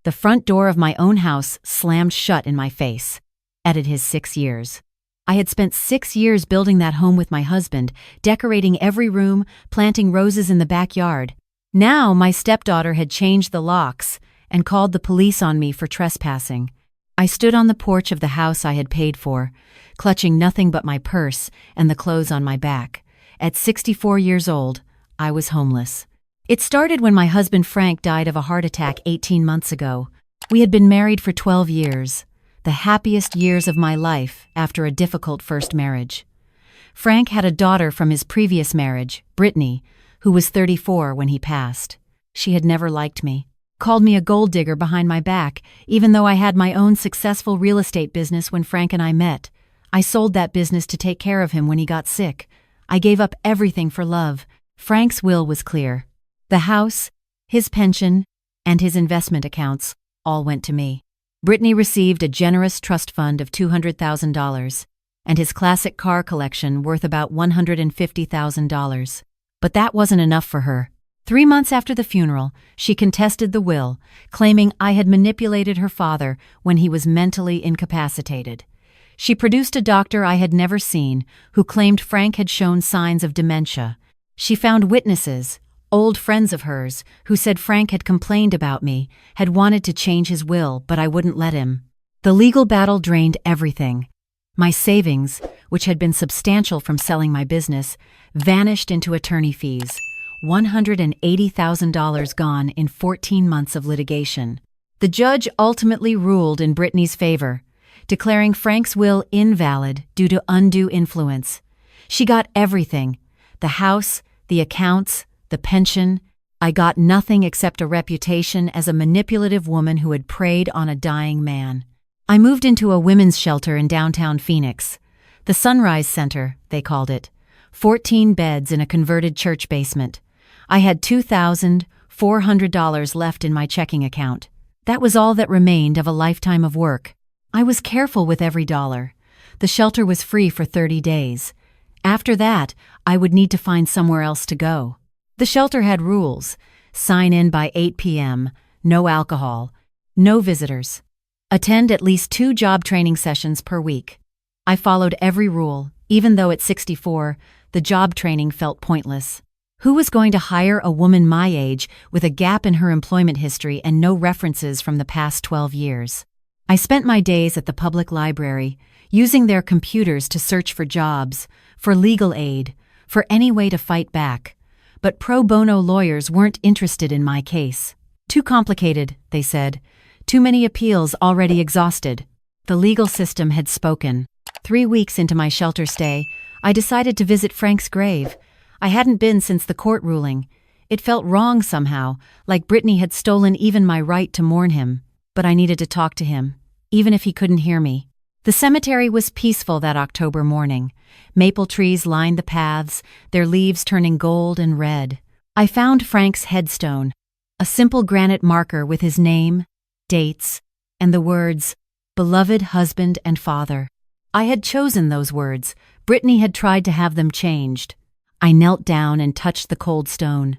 The front door of my own house slammed shut in my face. Added his 6 years. I had spent 6 years building that home with my husband, decorating every room, planting roses in the backyard. Now my stepdaughter had changed the locks and called the police on me for trespassing. I stood on the porch of the house I had paid for, clutching nothing but my purse and the clothes on my back. At 64 years old, I was homeless. It started when my husband Frank died of a heart attack 18 months ago. We had been married for 12 years, the happiest years of my life after a difficult first marriage. Frank had a daughter from his previous marriage, Brittany, who was 34 when he passed. She had never liked me, called me a gold digger behind my back, even though I had my own successful real estate business when Frank and I met. I sold that business to take care of him when he got sick. I gave up everything for love. Frank's will was clear. The house, his pension, and his investment accounts all went to me. Brittany received a generous trust fund of $200,000, and his classic car collection worth about $150,000. But that wasn't enough for her. 3 months after the funeral, she contested the will, claiming I had manipulated her father when he was mentally incapacitated. She produced a doctor I had never seen who claimed Frank had shown signs of dementia. She found witnesses, old friends of hers, who said Frank had complained about me, had wanted to change his will, but I wouldn't let him. The legal battle drained everything. My savings, which had been substantial from selling my business, vanished into attorney fees. $180,000 gone in 14 months of litigation. The judge ultimately ruled in Brittany's favor, declaring Frank's will invalid due to undue influence. She got everything: the house, the accounts, the pension. I got nothing except a reputation as a manipulative woman who had preyed on a dying man. I moved into a women's shelter in downtown Phoenix. The Sunrise Center, they called it. 14 beds in a converted church basement. I had $2,400 left in my checking account. That was all that remained of a lifetime of work. I was careful with every dollar. The shelter was free for 30 days. After that, I would need to find somewhere else to go. The shelter had rules: sign in by 8 p.m., no alcohol, no visitors. Attend at least 2 job training sessions per week. I followed every rule, even though at 64, the job training felt pointless. Who was going to hire a woman my age with a gap in her employment history and no references from the past 12 years? I spent my days at the public library, using their computers to search for jobs, for legal aid, for any way to fight back. But pro bono lawyers weren't interested in my case. Too complicated, they said. Too many appeals already exhausted. The legal system had spoken. 3 weeks into my shelter stay, I decided to visit Frank's grave. I hadn't been since the court ruling. It felt wrong somehow, like Brittany had stolen even my right to mourn him. But I needed to talk to him, even if he couldn't hear me. The cemetery was peaceful that October morning. Maple trees lined the paths, their leaves turning gold and red. I found Frank's headstone, a simple granite marker with his name, dates, and the words, "Beloved husband and father." I had chosen those words. Brittany had tried to have them changed. I knelt down and touched the cold stone.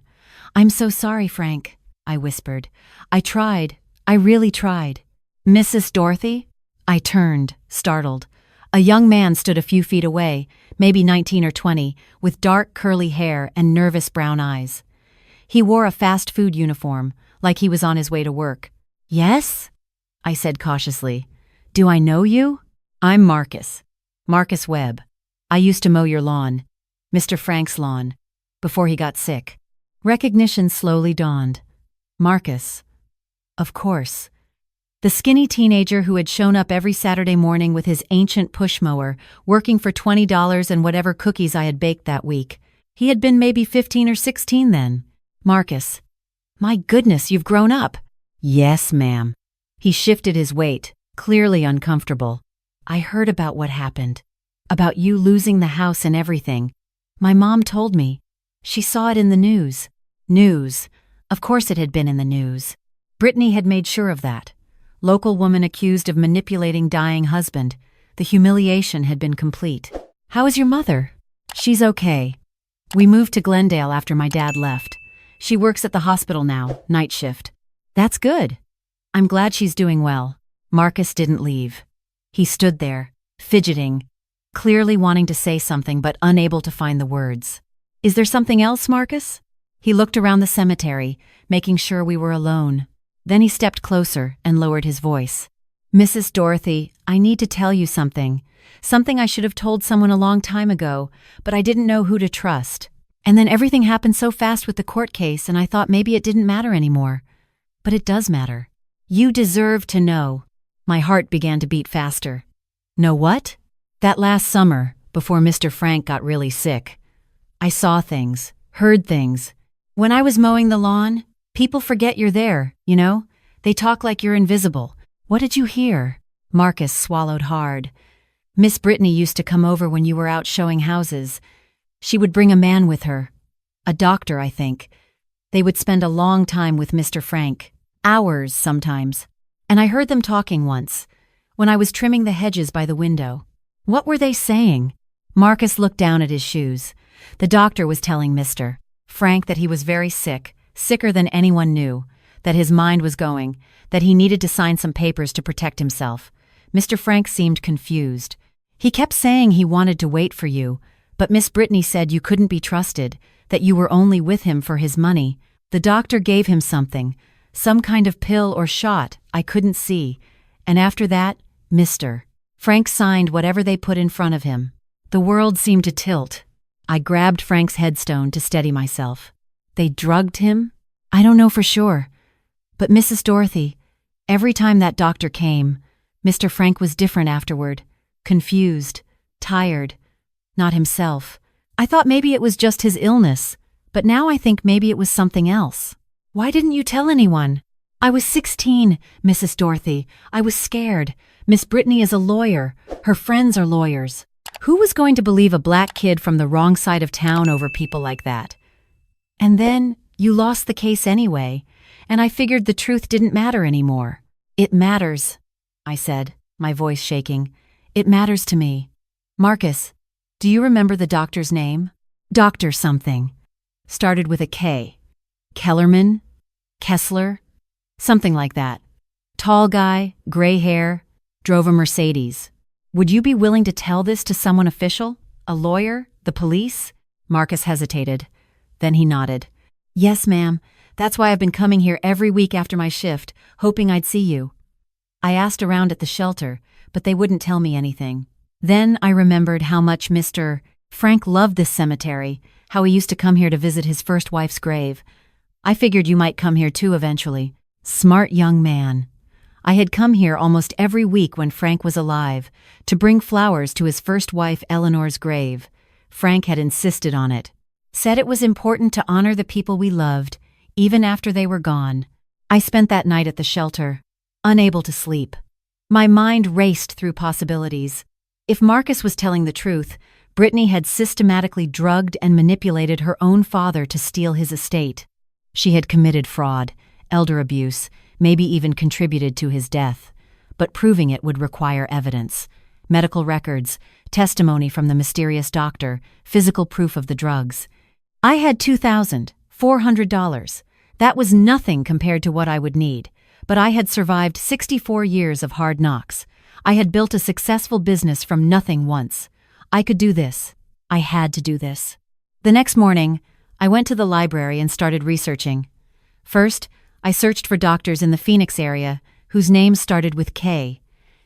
"I'm so sorry, Frank," I whispered. "I tried. I really tried." "Mrs. Dorothy?" I turned, startled. A young man stood a few feet away, maybe 19 or 20, with dark curly hair and nervous brown eyes. He wore a fast food uniform, like he was on his way to work. "Yes?" I said cautiously. "Do I know you?" "I'm Marcus. Marcus Webb. I used to mow your lawn. Mr. Frank's lawn. Before he got sick." Recognition slowly dawned. Marcus. Of course. The skinny teenager who had shown up every Saturday morning with his ancient push mower, working for $20 and whatever cookies I had baked that week. He had been maybe 15 or 16 then. "Marcus. My goodness, you've grown up." "Yes, ma'am." He shifted his weight, clearly uncomfortable. "I heard about what happened. About you losing the house and everything. My mom told me. She saw it in the news." News. Of course it had been in the news. Brittany had made sure of that. Local woman accused of manipulating dying husband. The humiliation had been complete. "How is your mother?" "She's okay. We moved to Glendale after my dad left. She works at the hospital now, night shift." "That's good." I'm glad she's doing well. Marcus didn't leave. He stood there, fidgeting, clearly wanting to say something but unable to find the words. Is there something else, Marcus? He looked around the cemetery, making sure we were alone. Then he stepped closer and lowered his voice. Mrs. Dorothy, I need to tell you something. Something I should have told someone a long time ago, but I didn't know who to trust. And then everything happened so fast with the court case, and I thought maybe it didn't matter anymore. But it does matter. You deserve to know. My heart began to beat faster. Know what? That last summer, before Mr. Frank got really sick, I saw things, heard things. When I was mowing the lawn, people forget you're there, you know? They talk like you're invisible. What did you hear? Marcus swallowed hard. Miss Brittany used to come over when you were out showing houses. She would bring a man with her. A doctor, I think. They would spend a long time with Mr. Frank. Hours, sometimes. And I heard them talking once, when I was trimming the hedges by the window. What were they saying? Marcus looked down at his shoes. The doctor was telling Mr. Frank that he was very sick, sicker than anyone knew, that his mind was going, that he needed to sign some papers to protect himself. Mr. Frank seemed confused. He kept saying he wanted to wait for you, but Miss Brittany said you couldn't be trusted, that you were only with him for his money. The doctor gave him something, some kind of pill or shot I couldn't see, and after that, Mr. Frank signed whatever they put in front of him. The world seemed to tilt. I grabbed Frank's headstone to steady myself. They drugged him? I don't know for sure. But Mrs. Dorothy, every time that doctor came, Mr. Frank was different afterward. Confused, tired, not himself. I thought maybe it was just his illness, but now I think maybe it was something else. Why didn't you tell anyone? I was 16, Mrs. Dorothy. I was scared. Miss Brittany is a lawyer. Her friends are lawyers. Who was going to believe a black kid from the wrong side of town over people like that? And then you lost the case anyway, and I figured the truth didn't matter anymore. It matters, I said, my voice shaking. It matters to me. Marcus, do you remember the doctor's name? Doctor something. Started with a K. Kellerman? Kessler? Something like that. Tall guy, gray hair, drove a Mercedes. Would you be willing to tell this to someone official? A lawyer? The police? Marcus hesitated. Then he nodded. Yes, ma'am. That's why I've been coming here every week after my shift, hoping I'd see you. I asked around at the shelter, but they wouldn't tell me anything. Then I remembered how much Mr. Frank loved this cemetery, how he used to come here to visit his first wife's grave. I figured you might come here too eventually. Smart young man. I had come here almost every week when Frank was alive, to bring flowers to his first wife Eleanor's grave. Frank had insisted on it. Said it was important to honor the people we loved, even after they were gone. I spent that night at the shelter, unable to sleep. My mind raced through possibilities. If Marcus was telling the truth, Brittany had systematically drugged and manipulated her own father to steal his estate. She had committed fraud, elder abuse, maybe even contributed to his death. But proving it would require evidence. Medical records, testimony from the mysterious doctor, physical proof of the drugs. I had $2,400. That was nothing compared to what I would need. But I had survived 64 years of hard knocks. I had built a successful business from nothing once. I could do this. I had to do this. The next morning, I went to the library and started researching. First, I searched for doctors in the Phoenix area whose names started with K.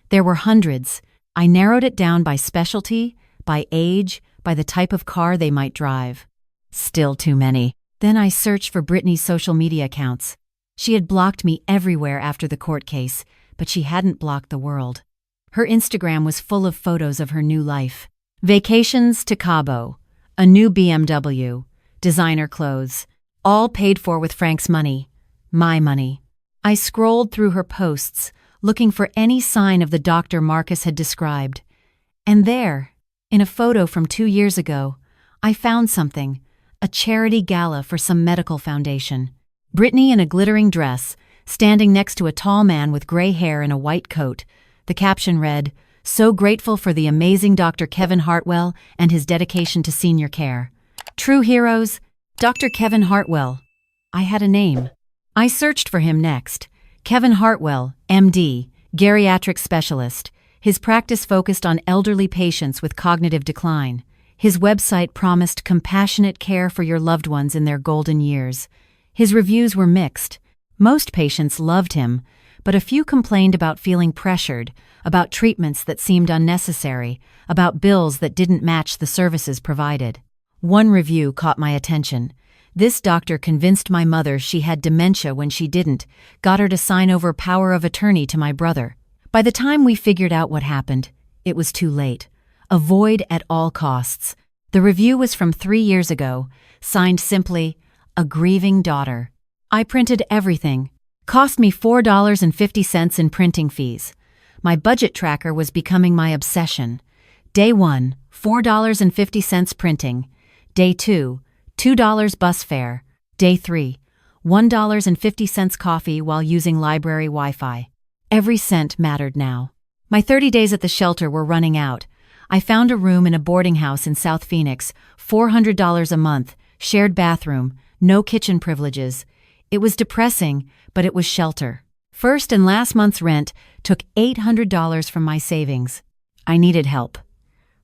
There were hundreds. I narrowed it down by specialty, by age, by the type of car they might drive. Still too many. Then I searched for Brittany's social media accounts. She had blocked me everywhere after the court case, but she hadn't blocked the world. Her Instagram was full of photos of her new life. Vacations to Cabo, a new BMW, designer clothes, all paid for with Frank's money. My money. I scrolled through her posts, looking for any sign of the doctor Marcus had described. And there, in a photo from 2 years ago, I found something, a charity gala for some medical foundation. Brittany in a glittering dress, standing next to a tall man with gray hair and a white coat. The caption read, "So grateful for the amazing Dr. Kevin Hartwell and his dedication to senior care. True heroes, Dr. Kevin Hartwell." I had a name. I searched for him next. Kevin Hartwell, MD, geriatric specialist. His practice focused on elderly patients with cognitive decline. His website promised compassionate care for your loved ones in their golden years. His reviews were mixed. Most patients loved him, but a few complained about feeling pressured, about treatments that seemed unnecessary, about bills that didn't match the services provided. One review caught my attention. This doctor convinced my mother she had dementia when she didn't, got her to sign over power of attorney to my brother. By the time we figured out what happened, it was too late. Avoid at all costs. The review was from 3 years ago, signed simply, "A grieving daughter." I printed everything. Cost me $4.50 in printing fees. My budget tracker was becoming my obsession. Day 1, $4.50 printing. Day 2, $2 bus fare. Day 3, $1.50 coffee while using library Wi-Fi. Every cent mattered now. My 30 days at the shelter were running out. I found a room in a boarding house in South Phoenix, $400 a month, shared bathroom, no kitchen privileges. It was depressing, but it was shelter. First and last month's rent took $800 from my savings. I needed help.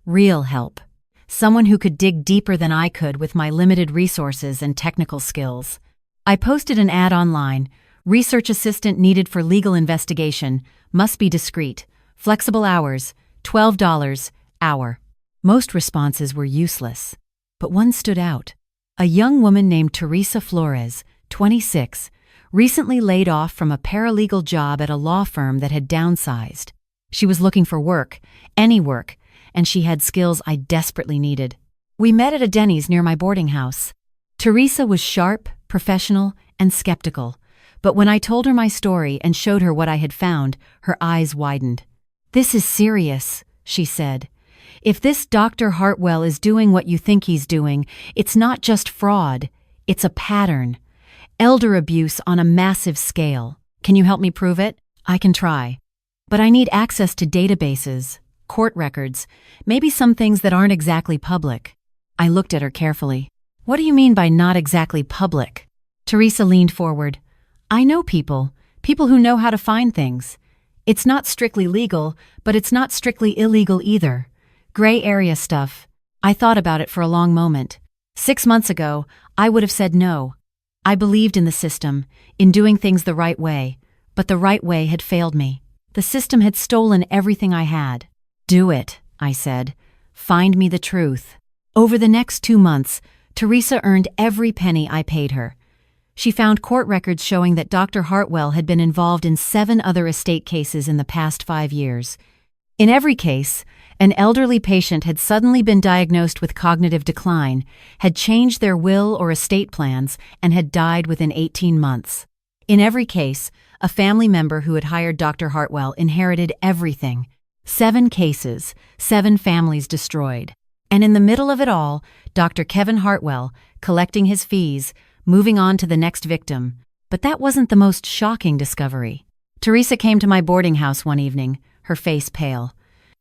Real help. Someone who could dig deeper than I could with my limited resources and technical skills. I posted an ad online. Research assistant needed for legal investigation. Must be discreet. Flexible hours. $12 hour. Most responses were useless. But one stood out. A young woman named Teresa Flores, 26, recently laid off from a paralegal job at a law firm that had downsized. She was looking for work, any work, and she had skills I desperately needed. We met at a Denny's near my boarding house. Teresa was sharp, professional, and skeptical, but when I told her my story and showed her what I had found, her eyes widened. "This is serious," she said. "If this Dr. Hartwell is doing what you think he's doing, it's not just fraud, it's a pattern. Elder abuse on a massive scale. Can you help me prove it?" "I can try. But I need access to databases, court records, maybe some things that aren't exactly public." I looked at her carefully. "What do you mean by not exactly public?" Teresa leaned forward. "I know people who know how to find things. It's not strictly legal, but it's not strictly illegal either. Gray area stuff." I thought about it for a long moment. 6 months ago, I would have said no. I believed in the system, in doing things the right way, but the right way had failed me. The system had stolen everything I had. "Do it," I said. "Find me the truth." Over the next 2 months, Teresa earned every penny I paid her. She found court records showing that Dr. Hartwell had been involved in 7 other estate cases in the past 5 years. In every case, an elderly patient had suddenly been diagnosed with cognitive decline, had changed their will or estate plans, and had died within 18 months. In every case, a family member who had hired Dr. Hartwell inherited everything. 7 cases, 7 families destroyed. And in the middle of it all, Dr. Kevin Hartwell, collecting his fees, moving on to the next victim. But that wasn't the most shocking discovery. Teresa came to my boarding house one evening, her face pale.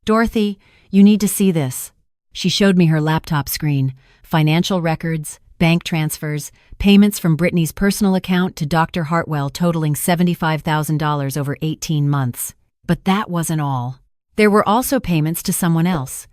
"Dorothy, you need to see this." She showed me her laptop screen, financial records, bank transfers, payments from Brittany's personal account to Dr. Hartwell totaling $75,000 over 18 months. But that wasn't all. There were also payments to someone else,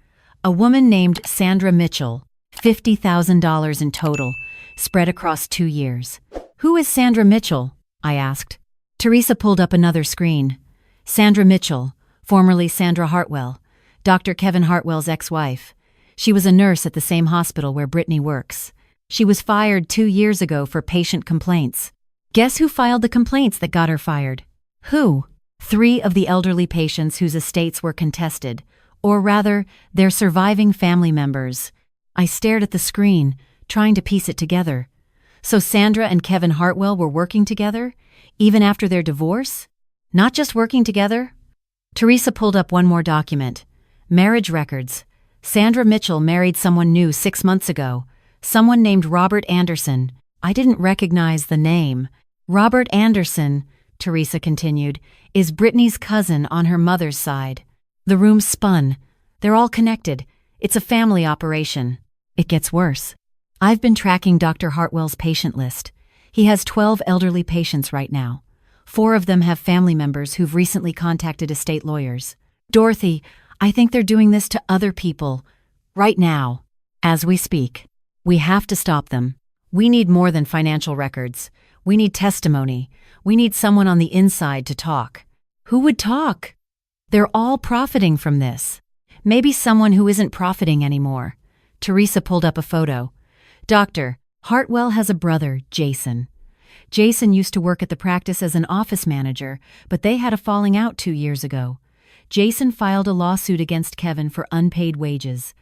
a woman named Sandra Mitchell, $50,000 in total, spread across 2 years. "Who is Sandra Mitchell?" I asked. Teresa pulled up another screen. Sandra Mitchell, formerly Sandra Hartwell, Dr. Kevin Hartwell's ex-wife. She was a nurse at the same hospital where Brittany works. She was fired 2 years ago for patient complaints. Guess who filed the complaints that got her fired? Who? 3 of the elderly patients whose estates were contested, or rather, their surviving family members. I stared at the screen, trying to piece it together. So Sandra and Kevin Hartwell were working together, even after their divorce? Not just working together? Teresa pulled up one more document. Marriage records. Sandra Mitchell married someone new 6 months ago, someone named Robert Anderson. I didn't recognize the name. Robert Anderson, Teresa continued, is Brittany's cousin on her mother's side. The room spun. They're all connected. It's a family operation. It gets worse. I've been tracking Dr. Hartwell's patient list. He has 12 elderly patients right now. 4 of them have family members who've recently contacted estate lawyers. Dorothy, I think they're doing this to other people. Right now. As we speak. We have to stop them. We need more than financial records. We need testimony. We need someone on the inside to talk. Who would talk? They're all profiting from this. Maybe someone who isn't profiting anymore. Teresa pulled up a photo. Dr. Hartwell has a brother, Jason. Jason used to work at the practice as an office manager, but they had a falling out 2 years ago. Jason filed a lawsuit against Kevin for unpaid wages.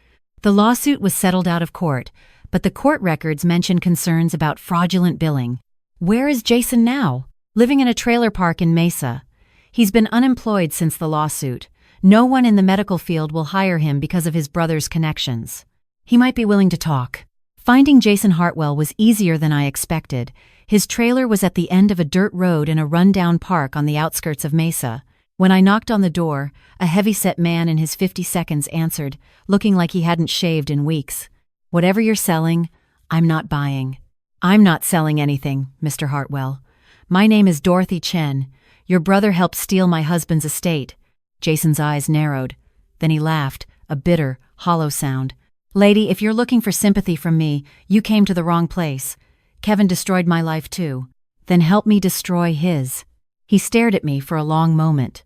The lawsuit was settled out of court, but the court records mention concerns about fraudulent billing. Where is Jason now? Living in a trailer park in Mesa. He's been unemployed since the lawsuit. No one in the medical field will hire him because of his brother's connections. He might be willing to talk. Finding Jason Hartwell was easier than I expected. His trailer was at the end of a dirt road in a rundown park on the outskirts of Mesa. When I knocked on the door, a heavy-set man in his 50s answered, looking like he hadn't shaved in weeks. Whatever you're selling, I'm not buying. I'm not selling anything, Mr. Hartwell. My name is Dorothy Chen. Your brother helped steal my husband's estate. Jason's eyes narrowed. Then he laughed, a bitter, hollow sound. Lady, if you're looking for sympathy from me, you came to the wrong place. Kevin destroyed my life too. Then help me destroy his. He stared at me for a long moment.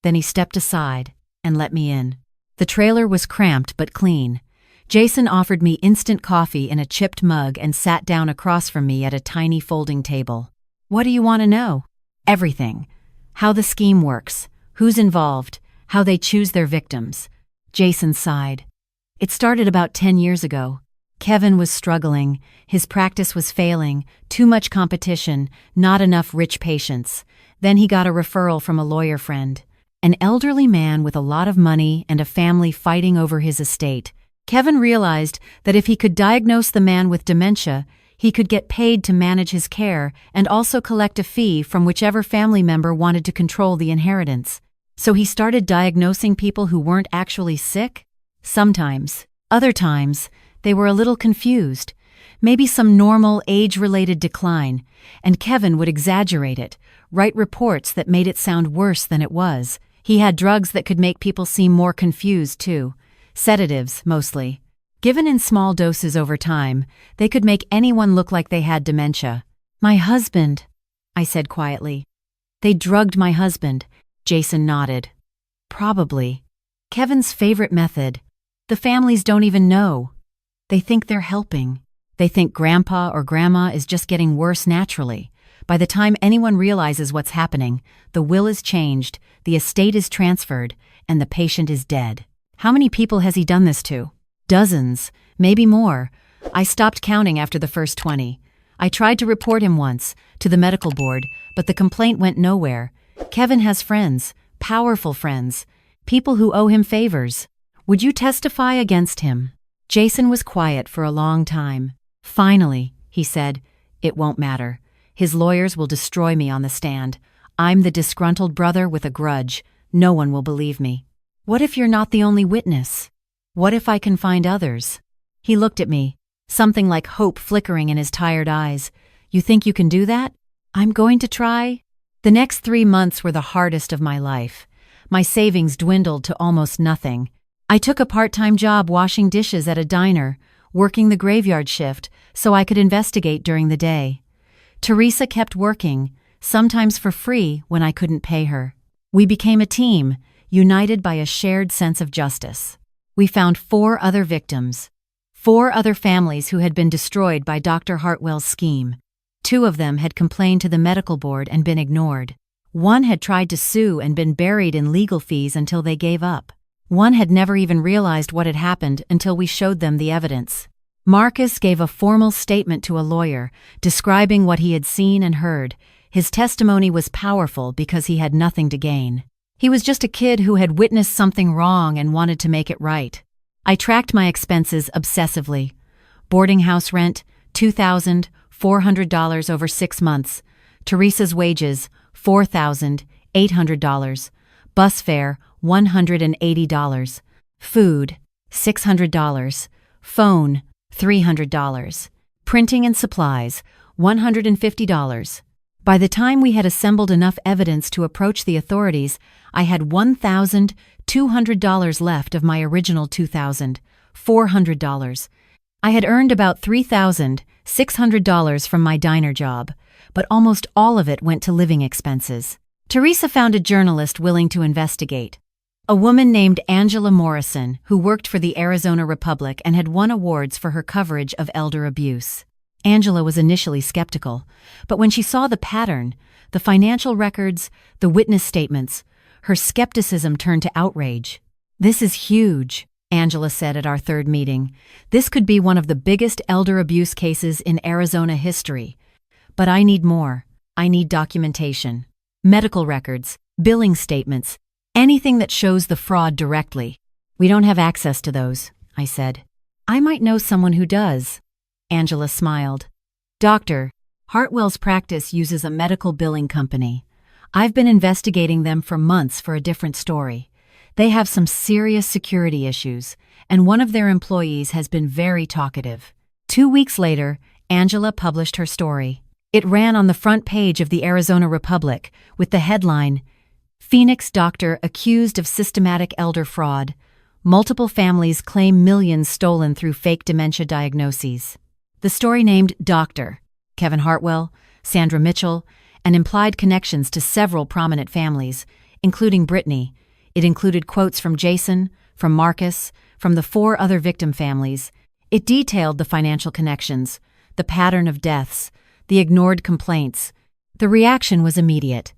Then he stepped aside and let me in. The trailer was cramped but clean. Jason offered me instant coffee in a chipped mug and sat down across from me at a tiny folding table. What do you want to know? Everything. How the scheme works, who's involved, how they choose their victims. Jason sighed. It started about 10 years ago. Kevin was struggling. His practice was failing. Too much competition, not enough rich patients. Then he got a referral from a lawyer friend. An elderly man with a lot of money and a family fighting over his estate. Kevin realized that if he could diagnose the man with dementia, he could get paid to manage his care and also collect a fee from whichever family member wanted to control the inheritance. So he started diagnosing people who weren't actually sick? Sometimes. Other times, they were a little confused. Maybe some normal age-related decline, and Kevin would exaggerate it, write reports that made it sound worse than it was. He had drugs that could make people seem more confused, too. Sedatives, mostly. Given in small doses over time, they could make anyone look like they had dementia. My husband, I said quietly. They drugged my husband, Jason nodded. Probably. Kevin's favorite method. The families don't even know. They think they're helping. They think grandpa or grandma is just getting worse naturally. By the time anyone realizes what's happening, the will is changed, the estate is transferred, and the patient is dead. How many people has he done this to? Dozens, maybe more. I stopped counting after the first 20. I tried to report him once, to the medical board, but the complaint went nowhere. Kevin has friends, powerful friends, people who owe him favors. Would you testify against him? Jason was quiet for a long time. Finally, he said, it won't matter. His lawyers will destroy me on the stand. I'm the disgruntled brother with a grudge. No one will believe me. What if you're not the only witness? What if I can find others? He looked at me, something like hope flickering in his tired eyes. You think you can do that? I'm going to try. The next 3 months were the hardest of my life. My savings dwindled to almost nothing. I took a part-time job washing dishes at a diner, working the graveyard shift so I could investigate during the day. Teresa kept working, sometimes for free when I couldn't pay her. We became a team, united by a shared sense of justice. We found 4 other victims, 4 other families who had been destroyed by Dr. Hartwell's scheme. 2 of them had complained to the medical board and been ignored. 1 had tried to sue and been buried in legal fees until they gave up. 1 had never even realized what had happened until we showed them the evidence. Marcus gave a formal statement to a lawyer, describing what he had seen and heard. His testimony was powerful because he had nothing to gain. He was just a kid who had witnessed something wrong and wanted to make it right. I tracked my expenses obsessively. Boarding house rent, $2,400 over 6 months. Teresa's wages, $4,800. Bus fare, $180. Food, $600. Phone, $300. Printing and supplies, $150. By the time we had assembled enough evidence to approach the authorities, I had $1,200 left of my original $2,400. I had earned about $3,600 from my diner job, but almost all of it went to living expenses. Teresa found a journalist willing to investigate. A woman named Angela Morrison, who worked for the Arizona Republic and had won awards for her coverage of elder abuse. Angela was initially skeptical, but when she saw the pattern, the financial records, the witness statements, her skepticism turned to outrage. "This is huge," Angela said at our third meeting. "This could be one of the biggest elder abuse cases in Arizona history. But I need more. I need documentation. Medical records, billing statements, anything that shows the fraud directly." "We don't have access to those," I said. "I might know someone who does." Angela smiled. "Doctor, Hartwell's practice uses a medical billing company. I've been investigating them for months for a different story. They have some serious security issues, and one of their employees has been very talkative." 2 weeks later, Angela published her story. It ran on the front page of the Arizona Republic with the headline, "Phoenix Doctor Accused of Systematic Elder Fraud. Multiple Families Claim Millions Stolen Through Fake Dementia Diagnoses." The story named Doctor Kevin Hartwell, Sandra Mitchell, and implied connections to several prominent families, including Brittany. It included quotes from Jason, from Marcus, from the 4 other victim families. It detailed the financial connections, the pattern of deaths, the ignored complaints. The reaction was immediate.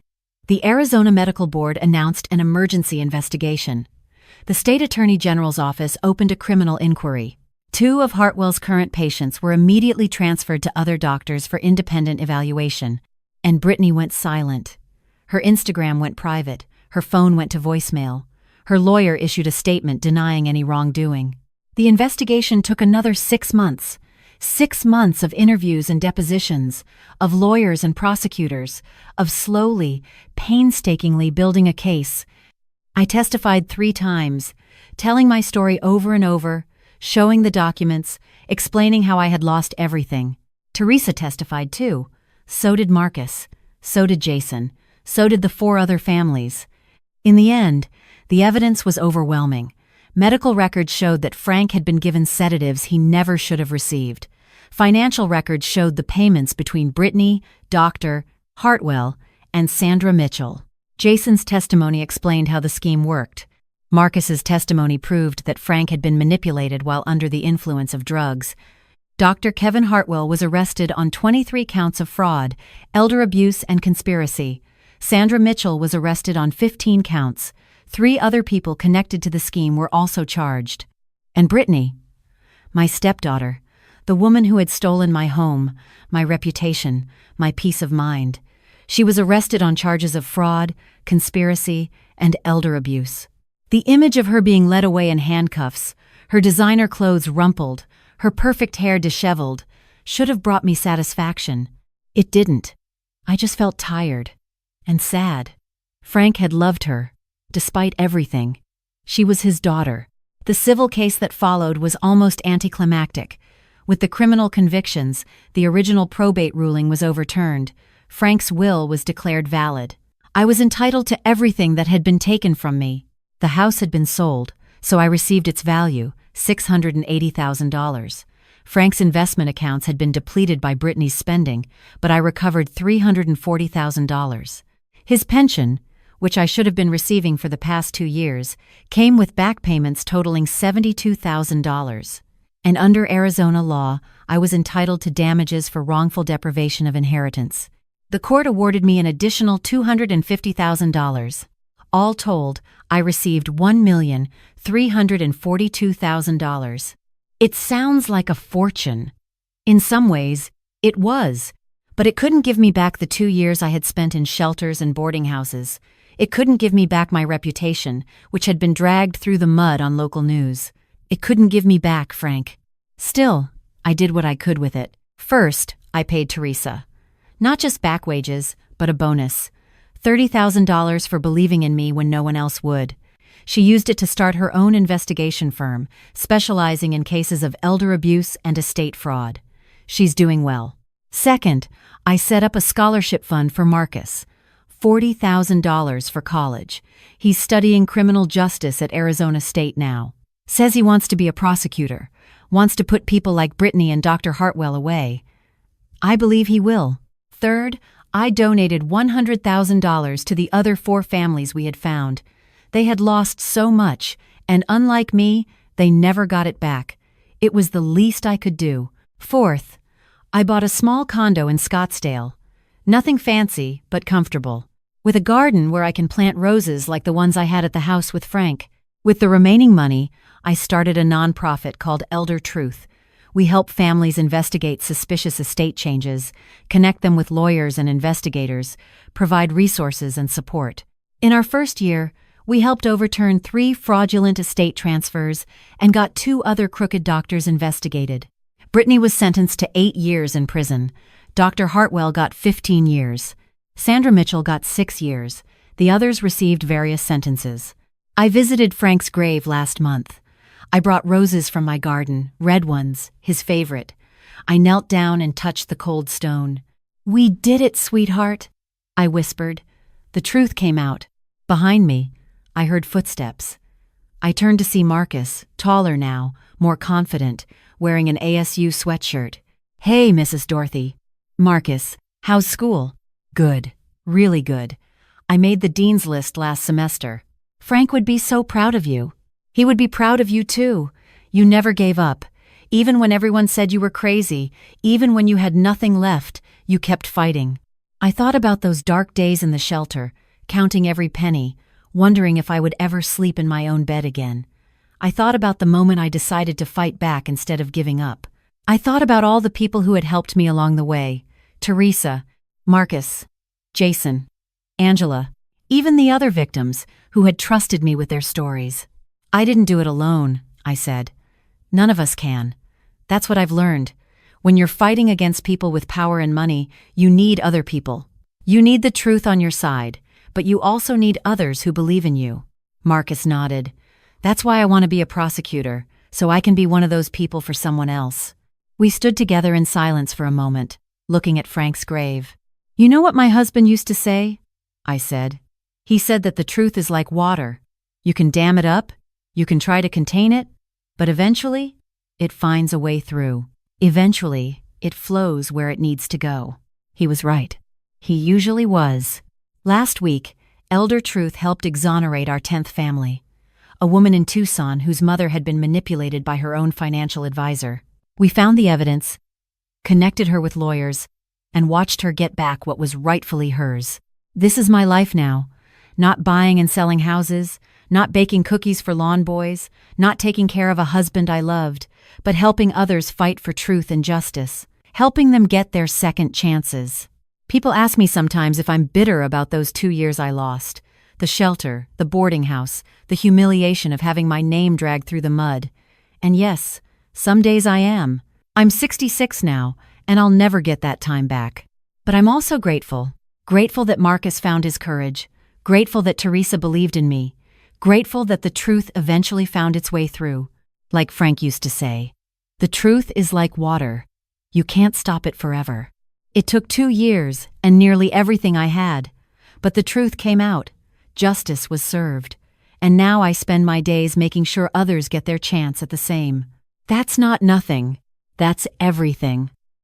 The Arizona Medical Board announced an emergency investigation. The state attorney general's office opened a criminal inquiry. 2 of Hartwell's current patients were immediately transferred to other doctors for independent evaluation, and Brittany went silent. Her Instagram went private, her phone went to voicemail. Her lawyer issued a statement denying any wrongdoing. The investigation took another 6 months. 6 months of interviews and depositions, of lawyers and prosecutors, of slowly, painstakingly building a case. I testified 3 times, telling my story over and over, showing the documents, explaining how I had lost everything. Teresa testified too. So did Marcus. So did Jason. So did the 4 other families. In the end, the evidence was overwhelming. Medical records showed that Frank had been given sedatives he never should have received. Financial records showed the payments between Brittany, Dr. Hartwell, and Sandra Mitchell. Jason's testimony explained how the scheme worked. Marcus's testimony proved that Frank had been manipulated while under the influence of drugs. Dr. Kevin Hartwell was arrested on 23 counts of fraud, elder abuse, and conspiracy. Sandra Mitchell was arrested on 15 counts. 3 other people connected to the scheme were also charged. And Brittany, my stepdaughter, the woman who had stolen my home, my reputation, my peace of mind. She was arrested on charges of fraud, conspiracy, and elder abuse. The image of her being led away in handcuffs, her designer clothes rumpled, her perfect hair disheveled, should have brought me satisfaction. It didn't. I just felt tired and sad. Frank had loved her, despite everything. She was his daughter. The civil case that followed was almost anticlimactic. With the criminal convictions, the original probate ruling was overturned. Frank's will was declared valid. I was entitled to everything that had been taken from me. The house had been sold, so I received its value, $680,000. Frank's investment accounts had been depleted by Brittany's spending, but I recovered $340,000. His pension, which I should have been receiving for the past 2 years, came with back payments totaling $72,000. And under Arizona law, I was entitled to damages for wrongful deprivation of inheritance. The court awarded me an additional $250,000. All told, I received $1,342,000. It sounds like a fortune. In some ways, it was, but it couldn't give me back the 2 years I had spent in shelters and boarding houses. It couldn't give me back my reputation, which had been dragged through the mud on local news. It couldn't give me back Frank. Still, I did what I could with it. First, I paid Teresa. Not just back wages, but a bonus. $30,000 for believing in me when no one else would. She used it to start her own investigation firm, specializing in cases of elder abuse and estate fraud. She's doing well. Second, I set up a scholarship fund for Marcus. $40,000 for college. He's studying criminal justice at Arizona State now. Says he wants to be a prosecutor, wants to put people like Brittany and Dr. Hartwell away. I believe he will. Third, I donated $100,000 to the other 4 families we had found. They had lost so much, and unlike me, they never got it back. It was the least I could do. Fourth, I bought a small condo in Scottsdale. Nothing fancy, but comfortable. With a garden where I can plant roses like the ones I had at the house with Frank. With the remaining money, I started a nonprofit called Elder Truth. We help families investigate suspicious estate changes, connect them with lawyers and investigators, provide resources and support. In our first year, we helped overturn 3 fraudulent estate transfers and got 2 other crooked doctors investigated. Brittany was sentenced to 8 years in prison. Dr. Hartwell got 15 years. Sandra Mitchell got 6 years. The others received various sentences. I visited Frank's grave last month. I brought roses from my garden, red ones, his favorite. I knelt down and touched the cold stone. "We did it, sweetheart," I whispered. The truth came out. Behind me, I heard footsteps. I turned to see Marcus, taller now, more confident, wearing an ASU sweatshirt. "Hey, Mrs. Dorothy." "Marcus, how's school?" "Good. Really good. I made the dean's list last semester." "Frank would be so proud of you." "He would be proud of you too. You never gave up. Even when everyone said you were crazy, even when you had nothing left, you kept fighting." I thought about those dark days in the shelter, counting every penny, wondering if I would ever sleep in my own bed again. I thought about the moment I decided to fight back instead of giving up. I thought about all the people who had helped me along the way. Teresa, Marcus, Jason, Angela, even the other victims who had trusted me with their stories. "I didn't do it alone," I said. "None of us can. That's what I've learned. When you're fighting against people with power and money, you need other people. You need the truth on your side, but you also need others who believe in you." Marcus nodded. "That's why I want to be a prosecutor, so I can be one of those people for someone else." We stood together in silence for a moment, looking at Frank's grave. "You know what my husband used to say?" I said. "He said that the truth is like water. You can dam it up, you can try to contain it, but eventually, it finds a way through. Eventually, it flows where it needs to go." He was right. He usually was. Last week, Elder Truth helped exonerate our 10th family. A woman in Tucson whose mother had been manipulated by her own financial advisor. We found the evidence, connected her with lawyers, and watched her get back what was rightfully hers. This is my life now. Not buying and selling houses, not baking cookies for lawn boys, not taking care of a husband I loved, but helping others fight for truth and justice, helping them get their second chances. People ask me sometimes if I'm bitter about those 2 years I lost. The shelter, the boarding house, the humiliation of having my name dragged through the mud. And yes, some days I am. I'm 66 now, and I'll never get that time back. But I'm also grateful. Grateful that Marcus found his courage. Grateful that Teresa believed in me. Grateful that the truth eventually found its way through. Like Frank used to say, the truth is like water. You can't stop it forever. It took 2 years and nearly everything I had. But the truth came out. Justice was served. And now I spend my days making sure others get their chance at the same. That's not nothing. That's everything.